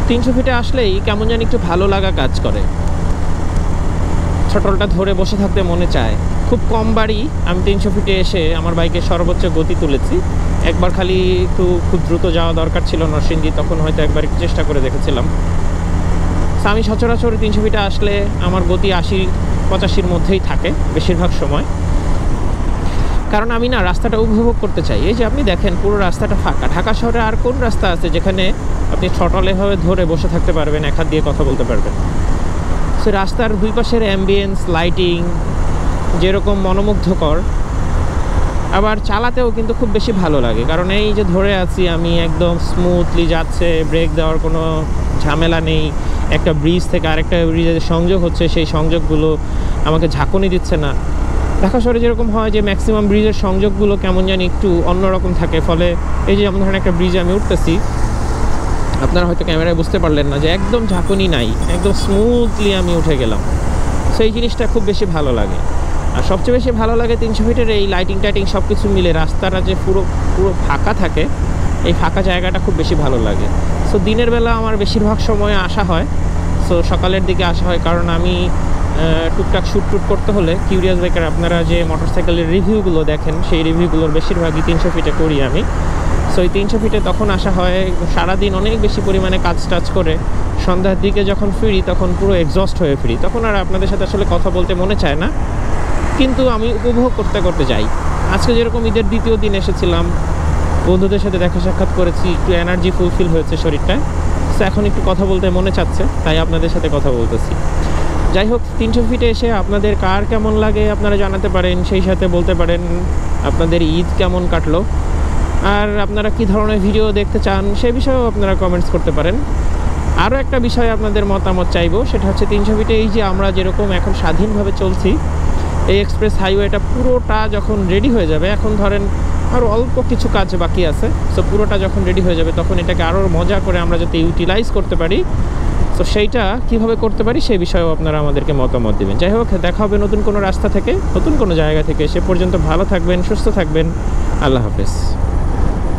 300 ফিটে আসলেই কেমন জানি একটু ভালো লাগা কাজ করে, ছোটলটা ধরে বসে থাকতে মনে চায়। খুব কম বাড়ি আমি 300 ফিটে এসে আমার বাইকের সর্বোচ্চ গতি তুলেছি। একবার খালি একটু খুব দ্রুত যাওয়া দরকার ছিল নরসিংদী, তখন হয়তো একবার একটু চেষ্টা করে দেখেছিলাম। আমি সচরাচর 300 ফিটে আসলে আমার গতি 80-85-র মধ্যেই থাকে বেশিরভাগ সময়, কারণ আমি না রাস্তাটা উপভোগ করতে চাই। এই যে আপনি দেখেন পুরো রাস্তাটা ফাঁকা। ঢাকা শহরে আর কোন রাস্তা আছে যেখানে আপনি থ্রটলে ভাবে ধরে বসে থাকতে পারবেন, এক হাত দিয়ে কথা বলতে পারবেন? সে রাস্তার দুই পাশের অ্যাম্বিয়েন্স, লাইটিং যেরকম মনোমুগ্ধকর, আবার চালাতেও কিন্তু খুব বেশি ভালো লাগে। কারণ এই যে ধরে আছি আমি, একদম স্মুথলি যাচ্ছে, ব্রেক দেওয়ার কোনো ঝামেলা নেই। একটা ব্রিজ থেকে আরেকটা ব্রিজের সংযোগ হচ্ছে, সেই সংযোগগুলো আমাকে ঝাঁকুনি দিচ্ছে না। ঢাকা শহরে যেরকম হয় যে ম্যাক্সিমাম ব্রিজের সংযোগগুলো কেমন জানি একটু অন্যরকম থাকে, ফলে এই যে যেমন ধরেন একটা ব্রিজে আমি উঠতেছি, আপনারা হয়তো ক্যামেরায় বুঝতে পারলেন না যে একদম ঝাঁকুনি নাই, একদম স্মুথলি আমি উঠে গেলাম। সেই জিনিসটা খুব বেশি ভালো লাগে। আর সবচেয়ে বেশি ভালো লাগে 300 ফিটের এই লাইটিং টাইটিং সব কিছু মিলে রাস্তাটা যে পুরো ফাঁকা থাকে, এই ফাঁকা জায়গাটা খুব বেশি ভালো লাগে। সো দিনের বেলা আমার বেশিরভাগ সময় আসা হয়, সো সকালের দিকে আসা হয়, কারণ আমি টুকটাক শ্যুট করতে হলে কিউরিয়াস বাইকার আপনারা যে মোটরসাইকেলের রিভিউগুলো দেখেন, সেই রিভিউগুলোর বেশিরভাগই 300 ফিটে করি আমি। সো এই 300 ফিটে তখন আসা হয়, সারাদিন অনেক বেশি পরিমাণে কাজ টাজ করে সন্ধ্যার দিকে যখন ফিরি তখন পুরো এক্সস্ট হয়ে ফিরি। তখন আর আপনাদের সাথে আসলে কথা বলতে মনে চায় না, কিন্তু আমি উপভোগ করতে যাই। আজকে যেরকম ঈদের দ্বিতীয় দিন এসেছিলাম, বন্ধুদের সাথে দেখা সাক্ষাৎ করেছি, একটু এনার্জি ফুলফিল হয়েছে শরীরটায়। সো এখন একটু কথা বলতে মনে চাচ্ছে, তাই আপনাদের সাথে কথা বলতেছি। যাই হোক, 300 ফিটে এসে আপনাদের কার কেমন লাগে আপনারা জানাতে পারেন, সেই সাথে বলতে পারেন আপনাদের ঈদ কেমন কাটলো, আর আপনারা কী ধরনের ভিডিও দেখতে চান সে বিষয়েও আপনারা কমেন্টস করতে পারেন। আরও একটা বিষয়ে আপনাদের মতামত চাইবো, সেটা হচ্ছে 300 ফিটে এই যে আমরা যেরকম এখন স্বাধীনভাবে চলছি, এই এক্সপ্রেস হাইওয়েটা পুরোটা যখন রেডি হয়ে যাবে, এখন ধরেন আরও অল্প কিছু কাজ বাকি আছে, সো পুরোটা যখন রেডি হয়ে যাবে তখন এটাকে আরও মজা করে আমরা যাতে ইউটিলাইজ করতে পারি, তো সেইটা কীভাবে করতে পারি সেই বিষয়েও আপনারা আমাদেরকে মতামত দেবেন। যাই হোক, দেখা হবে নতুন কোনো রাস্তা থেকে, নতুন কোনো জায়গা থেকে। সে পর্যন্ত ভালো থাকবেন, সুস্থ থাকবেন। আল্লাহ হাফেজ।